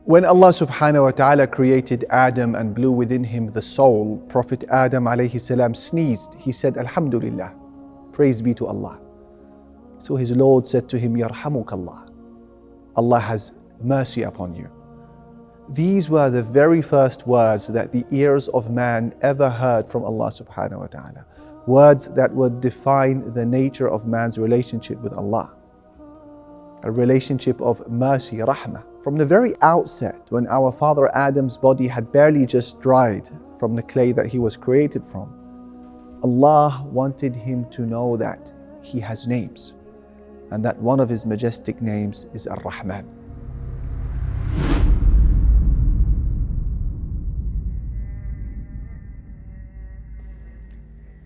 When Allah subhanahu wa ta'ala created Adam and blew within him the soul, Prophet Adam alayhi salam sneezed. He said, Alhamdulillah, praise be to Allah. So his Lord said to him, Yarhamukallah, Allah has mercy upon you. These were the very first words that the ears of man ever heard from Allah subhanahu wa ta'ala. Words that would define the nature of man's relationship with Allah. A relationship of mercy, Rahma. From the very outset, when our father Adam's body had barely just dried from the clay that he was created from, Allah wanted him to know that he has names, and that one of his majestic names is Ar-Rahman.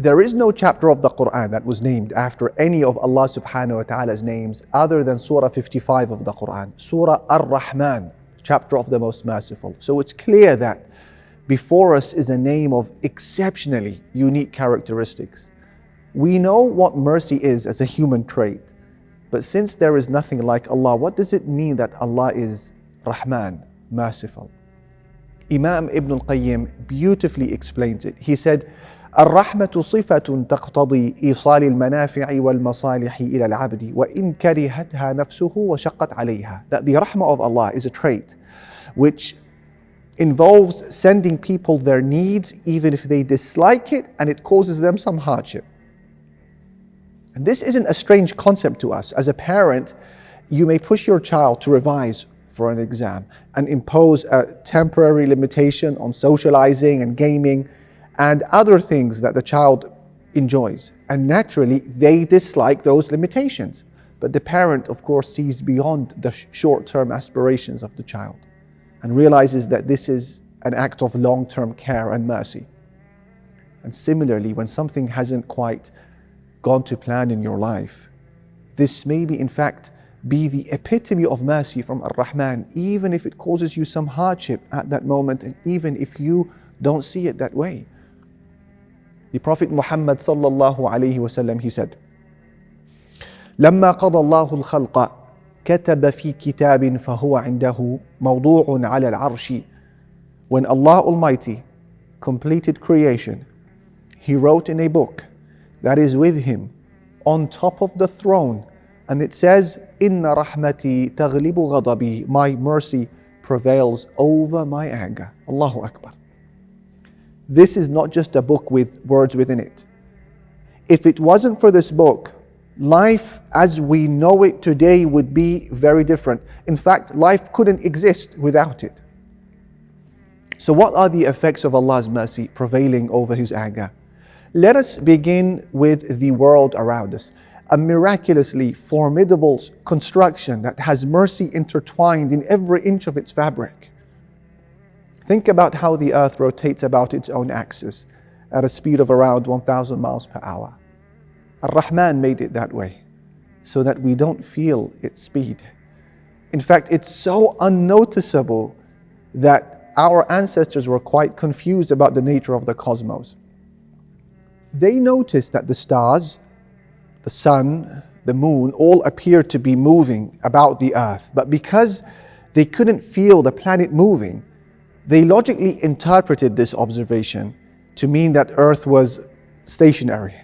There is no chapter of the Quran that was named after any of Allah subhanahu wa ta'ala's names other than Surah 55 of the Quran, Surah Ar-Rahman, chapter of the Most Merciful. So it's clear that before us is a name of exceptionally unique characteristics. We know what mercy is as a human trait, but since there is nothing like Allah, what does it mean that Allah is Rahman, merciful? Imam Ibn al-Qayyim beautifully explains it. He said, الرحمة صفة تقتضي إيصال المنافع والمصالح إلى العبد وإن كرهتها نفسه وشقت عليها. That the Rahmah of Allah is a trait which involves sending people their needs even if they dislike it and it causes them some hardship. And this isn't a strange concept to us. As a parent, you may push your child to revise for an exam and impose a temporary limitation on socializing and gaming and other things that the child enjoys. And naturally, they dislike those limitations. But the parent, of course, sees beyond the short-term aspirations of the child and realizes that this is an act of long-term care and mercy. And similarly, when something hasn't quite gone to plan in your life, this may be, in fact, be the epitome of mercy from Ar-Rahman, even if it causes you some hardship at that moment, and even if you don't see it that way. The Prophet Muhammad sallallahu alayhi wasallam, he said, لما قضى الله الخلق كتب في كتاب فهو عنده موضوع على العرش. When Allah Almighty completed creation, He wrote in a book that is with Him on top of the throne, and it says, إن رحمتي تغلب غضبي. My mercy prevails over my anger. Allahu Akbar. This is not just a book with words within it. If it wasn't for this book, life as we know it today would be very different. In fact, life couldn't exist without it. So what are the effects of Allah's mercy prevailing over His anger? Let us begin with the world around us. A miraculously formidable construction that has mercy intertwined in every inch of its fabric. Think about how the earth rotates about its own axis at a speed of around 1,000 miles per hour. Ar-Rahman made it that way so that we don't feel its speed. In fact, it's so unnoticeable that our ancestors were quite confused about the nature of the cosmos. They noticed that the stars, the sun, the moon all appeared to be moving about the earth, but because they couldn't feel the planet moving, they logically interpreted this observation to mean that earth was stationary,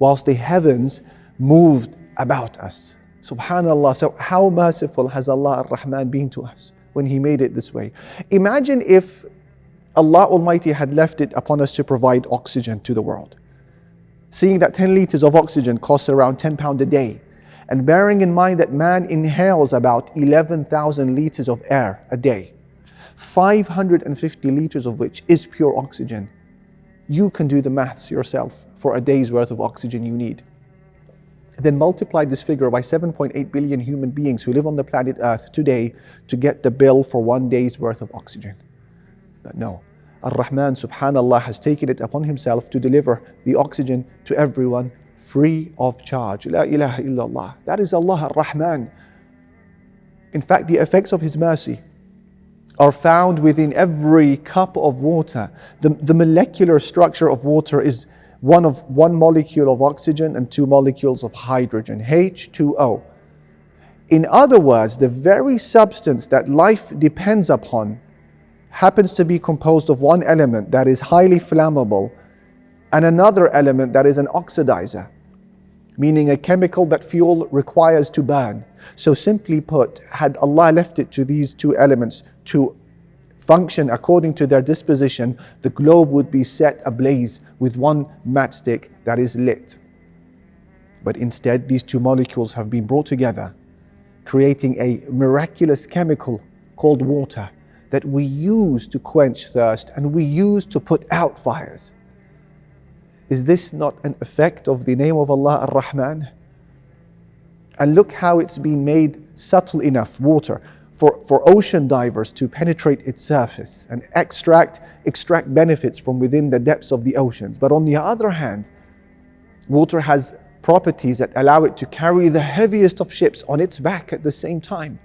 whilst the heavens moved about us. Subhanallah, so how merciful has Allah Ar-Rahman been to us when He made it this way? Imagine if Allah Almighty had left it upon us to provide oxygen to the world. Seeing that 10 liters of oxygen costs around £10 a day, and bearing in mind that man inhales about 11,000 liters of air a day, 550 liters of which is pure oxygen. You can do the maths yourself for a day's worth of oxygen you need. Then multiply this figure by 7.8 billion human beings who live on the planet Earth today to get the bill for 1 day's worth of oxygen. But no, Ar-Rahman subhanallah has taken it upon Himself to deliver the oxygen to everyone free of charge. La ilaha illallah. That is Allah Ar-Rahman. In fact, the effects of His mercy are found within every cup of water. The molecular structure of water is one molecule of oxygen and 2 molecules of hydrogen, H2O. In other words, the very substance that life depends upon happens to be composed of one element that is highly flammable and another element that is an oxidizer, meaning a chemical that fuel requires to burn. So simply put, had Allah left it to these two elements to function according to their disposition, the globe would be set ablaze with one matchstick that is lit. But instead, these two molecules have been brought together, creating a miraculous chemical called water that we use to quench thirst and we use to put out fires. Is this not an effect of the name of Allah Ar-Rahman? And look how it's been made subtle enough, water, for ocean divers to penetrate its surface and extract benefits from within the depths of the oceans. But on the other hand, water has properties that allow it to carry the heaviest of ships on its back at the same time.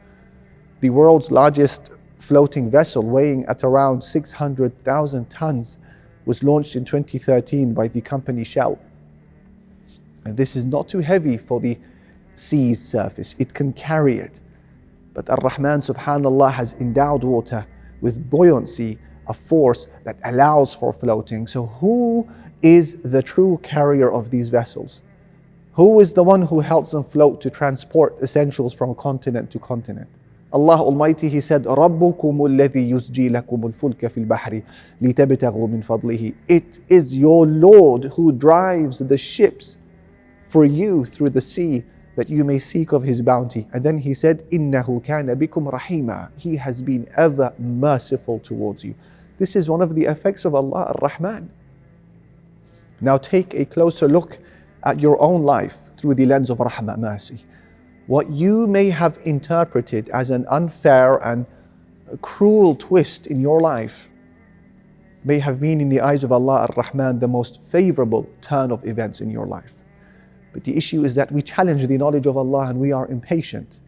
The world's largest floating vessel, weighing at around 600,000 tons, was launched in 2013 by the company Shell. And this is not too heavy for the sea's surface. It can carry it. But Ar-Rahman, subhanallah, has endowed water with buoyancy, a force that allows for floating. So who is the true carrier of these vessels? Who is the one who helps them float to transport essentials from continent to continent? Allah Almighty, He said, رَبُّكُمُ الَّذِي يُسْجِي لَكُمُ الْفُلْكَ فِي الْبَحْرِ لِتَبْتَغُوا مِنْ فَضْلِهِ. It is your Lord who drives the ships for you through the sea, that you may seek of His bounty. And then He said, إِنَّهُ كَانَ بِكُمْ رَحِيمًا. He has been ever merciful towards you. This is one of the effects of Allah Ar-Rahman. Now take a closer look at your own life through the lens of Rahmans Mercy. What you may have interpreted as an unfair and cruel twist in your life may have been in the eyes of Allah Ar-Rahman the most favorable turn of events in your life. But the issue is that we challenge the knowledge of Allah and we are impatient.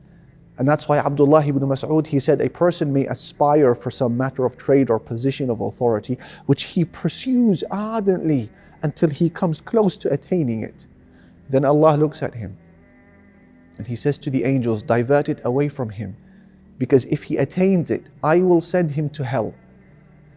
And that's why Abdullah ibn Mas'ud, he said, a person may aspire for some matter of trade or position of authority, which he pursues ardently until he comes close to attaining it. Then Allah looks at him and He says to the angels, divert it away from him, because if he attains it, I will send him to hell.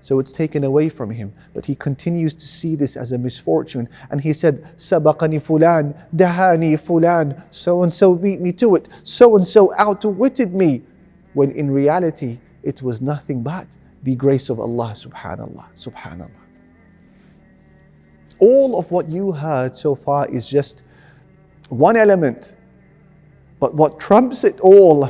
So it's taken away from him. But he continues to see this as a misfortune. And he said, Sabaqani fulan, dahani fulan, so and so beat me to it, so and so outwitted me. When in reality, it was nothing but the grace of Allah, subhanallah, subhanallah. All of what you heard so far is just one element. But what trumps it all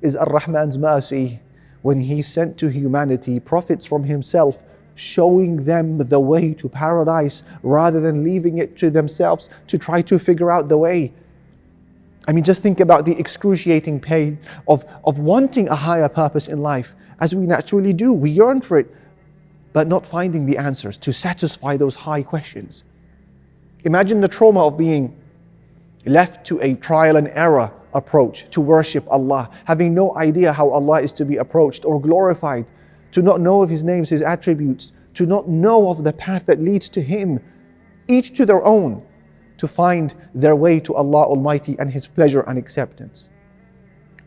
is Ar-Rahman's mercy, when He sent to humanity prophets from Himself, showing them the way to paradise rather than leaving it to themselves to try to figure out the way. I mean, just think about the excruciating pain of wanting a higher purpose in life, as we naturally do. We yearn for it, but not finding the answers to satisfy those high questions. Imagine the trauma of being left to a trial and error approach to worship Allah, having no idea how Allah is to be approached or glorified, to not know of His names, His attributes, to not know of the path that leads to Him, each to their own, to find their way to Allah Almighty and His pleasure and acceptance.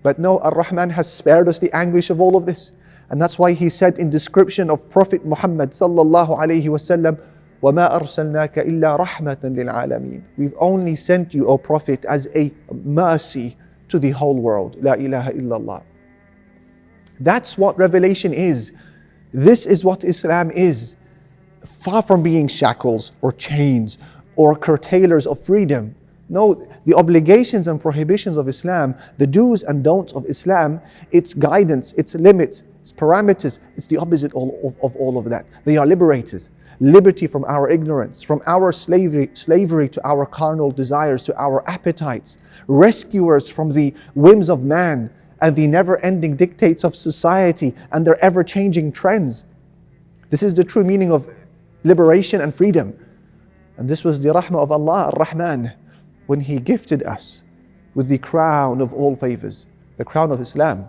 But no, Ar-Rahman has spared us the anguish of all of this. And that's why He said in description of Prophet Muhammad sallallahu alayhi wasallam, وَمَا أَرْسَلْنَاكَ إِلَّا رَحْمَةً لِلْعَالَمِينَ. We've only sent you, O Prophet, as a mercy to the whole world. La ilaha illallah. That's what revelation is. This is what Islam is. Far from being shackles or chains or curtailers of freedom. No, the obligations and prohibitions of Islam, the do's and don'ts of Islam, its guidance, its limits, its parameters, it's the opposite of all of that. They are liberators. Liberty from our ignorance, from our slavery to our carnal desires, to our appetites. Rescuers from the whims of man and the never-ending dictates of society and their ever-changing trends. This is the true meaning of liberation and freedom. And this was the rahmah of Allah Ar-Rahman, when He gifted us with the crown of all favors, the crown of Islam.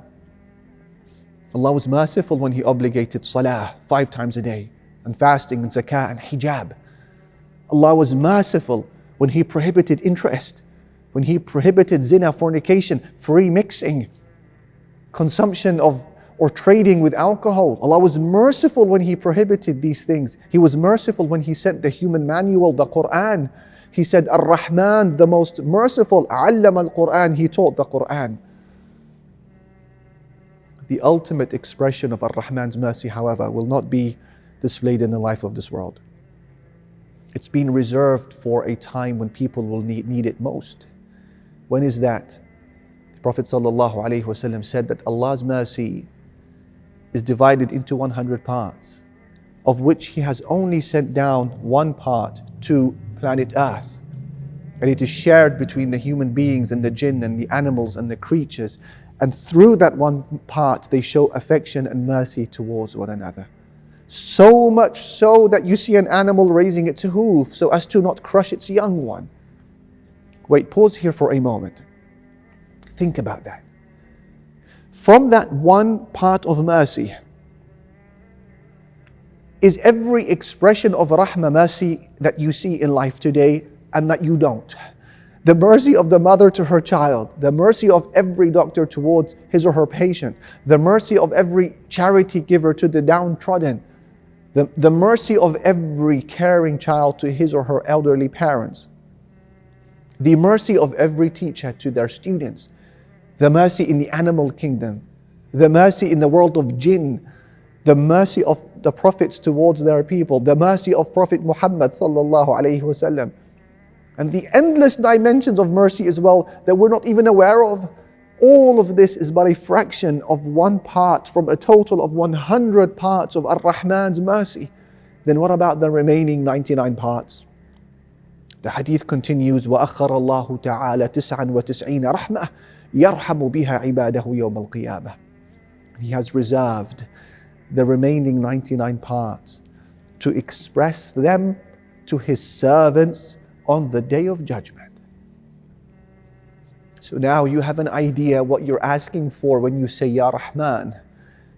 Allah was merciful when He obligated salah 5 times a day, and fasting and zakah and hijab. Allah was merciful when He prohibited interest when He prohibited zina, fornication, free mixing, consumption of or trading with alcohol. Allah was merciful when He prohibited these things. He was merciful when He sent the human manual, the Quran. He said, Ar-Rahman, the most merciful, Allama al-Quran, He taught the Quran. The ultimate expression of Ar-Rahman's mercy, however, will not be displayed in the life of this world. It's been reserved for a time when people will need it most. When is that? The Prophet ﷺ said that Allah's mercy is divided into 100 parts, of which He has only sent down one part to planet Earth. And it is shared between the human beings and the jinn and the animals and the creatures. And through that one part, they show affection and mercy towards one another. So much so that you see an animal raising its hoof so as to not crush its young one. Wait, pause here for a moment. Think about that. From that one part of mercy is every expression of Rahma, mercy, that you see in life today and that you don't. The mercy of the mother to her child, the mercy of every doctor towards his or her patient, the mercy of every charity giver to the downtrodden, the mercy of every caring child to his or her elderly parents, the mercy of every teacher to their students, the mercy in the animal kingdom, the mercy in the world of jinn, the mercy of the prophets towards their people, the mercy of Prophet Muhammad sallallahu alaihi wasallam, and the endless dimensions of mercy as well that we're not even aware of. All of this is but a fraction of one part from a total of 100 parts of Ar-Rahman's mercy. Then what about the remaining 99 parts? The hadith continues, وَأَخَّرَ اللَّهُ تَعَالَى 99 رَحْمَةً يَرْحَمُ بِهَا عِبَادَهُ يَوْمَ الْقِيَامَةِ. He has reserved the remaining 99 parts to express them to His servants on the Day of Judgment. So now you have an idea what you're asking for when you say, Ya Rahman,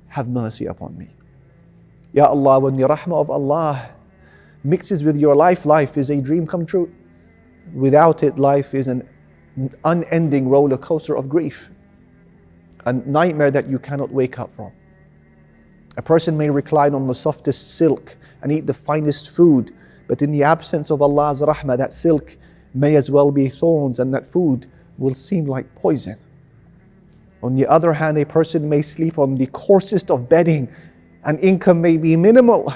have mercy upon me. Ya Allah, when the Rahmah of Allah mixes with your life, life is a dream come true. Without it, life is an unending roller coaster of grief, a nightmare that you cannot wake up from. A person may recline on the softest silk and eat the finest food, but in the absence of Allah's rahmah, that silk may as well be thorns and that food will seem like poison. On the other hand, a person may sleep on the coarsest of bedding and income may be minimal,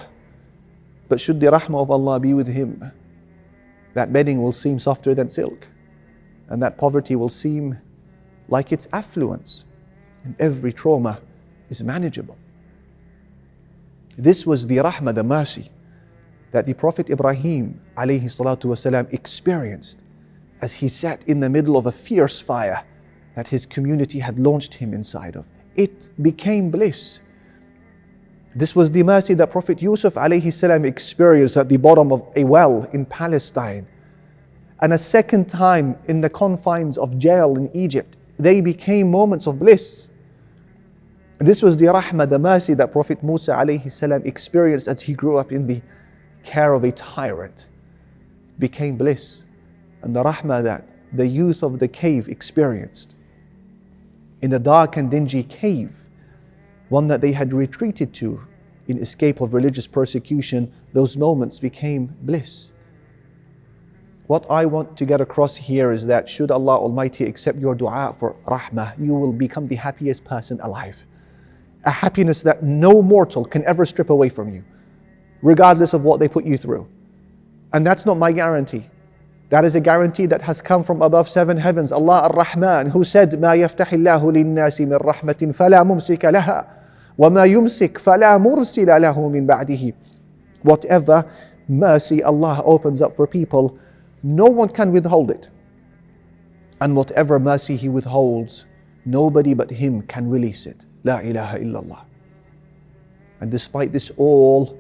but should the rahmah of Allah be with him, that bedding will seem softer than silk, and that poverty will seem like its affluence, and every trauma is manageable. This was the rahmah, the mercy, that the Prophet Ibrahim alayhi salatu wasalam experienced as he sat in the middle of a fierce fire that his community had launched him inside of. It became bliss. This was the mercy that Prophet Yusuf alayhi salam experienced at the bottom of a well in Palestine. And a second time in the confines of jail in Egypt. They became moments of bliss. This was the rahmah, the mercy that Prophet Musa alayhi salam experienced as he grew up in the care of a tyrant. It became bliss. And the rahmah that the youth of the cave experienced. In the dark and dingy cave, one that they had retreated to in escape of religious persecution, those moments became bliss. What I want to get across here is that should Allah Almighty accept your dua for rahmah, you will become the happiest person alive. A happiness that no mortal can ever strip away from you, regardless of what they put you through. And that's not my guarantee. That is a guarantee that has come from above 7 heavens. Allah Ar-Rahman, who said, مَا يَفْتَحِ اللَّهُ لِلنَّاسِ مِنْ رَحْمَةٍ فَلَا مُمْسِكَ لَهَا وَمَا يُمْسِكْ فَلَا مُرْسِلَ لَهُ مِنْ بَعْدِهِ. Whatever mercy Allah opens up for people, no one can withhold it. And whatever mercy He withholds, nobody but Him can release it. La ilaha illallah. And despite this all,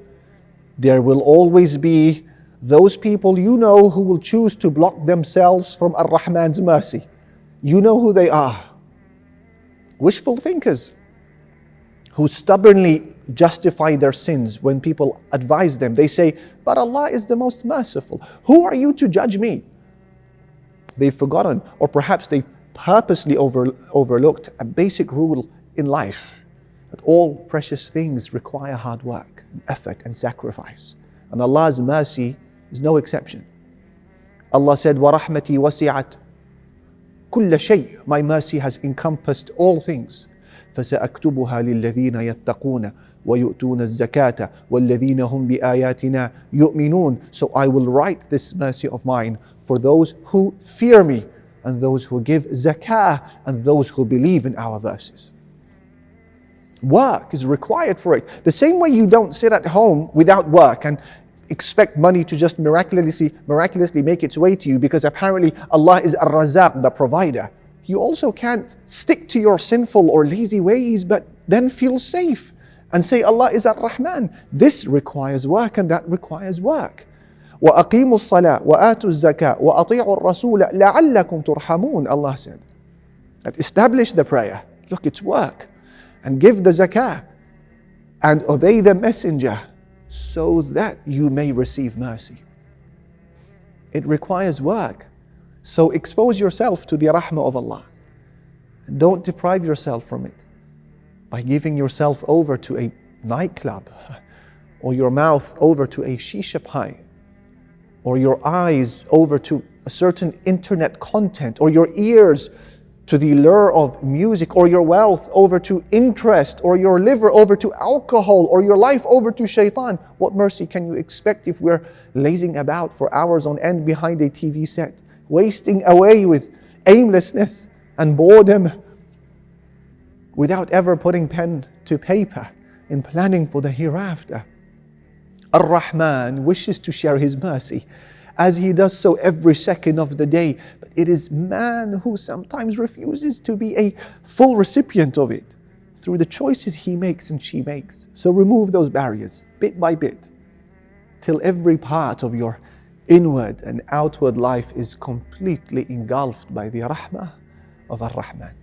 there will always be those people you know who will choose to block themselves from Ar-Rahman's mercy. You know who they are. Wishful thinkers who stubbornly justify their sins when people advise them. They say, but Allah is the most merciful. Who are you to judge me? they've forgotten, or perhaps they've purposely overlooked a basic rule in life, that all precious things require hard work, and effort and sacrifice. And Allah's mercy is no exception. Allah said, وَرَحْمَتِي وَسِعَتْ كُلَّ شَيْءٍ. My mercy has encompassed all things. فَسَأَكْتُبُهَا لِلَّذِينَ يَتَّقُونَ وَيُؤْتُونَ الزَّكَاةَ وَالَّذِينَ هُمْ بِآيَاتِنَا يُؤْمِنُونَ. So I will write this mercy of mine for those who fear me, and those who give zakah, and those who believe in our verses. Work is required for it. The same way you don't sit at home without work and expect money to just miraculously make its way to you, because apparently Allah is Ar-Razzaq, the provider. You also can't stick to your sinful or lazy ways, but then feel safe and say Allah is Ar-Rahman. This requires work, and that requires work. وَأَقِيمُوا الصَّلَاةَ وَآتُوا الزَّكَاةَ وَأَطِيعُوا الرَّسُولَ لَعَلَّكُمْ تُرْحَمُونَ. Allah said that establish the prayer. Look, it's work. And give the zakah and obey the messenger so that you may receive mercy. It requires work. So expose yourself to the rahmah of Allah. Don't deprive yourself from it by giving yourself over to a nightclub, or your mouth over to a shisha pipe, or your eyes over to a certain internet content, or your ears to the lure of music, or your wealth over to interest, or your liver over to alcohol, or your life over to shaitan. What mercy can you expect if we're lazing about for hours on end behind a TV set, wasting away with aimlessness and boredom, without ever putting pen to paper in planning for the hereafter? Ar-Rahman wishes to share His mercy, as He does so every second of the day. But it is man who sometimes refuses to be a full recipient of it through the choices he makes and she makes. So remove those barriers bit by bit, till every part of your inward and outward life is completely engulfed by the rahmah of Ar-Rahman.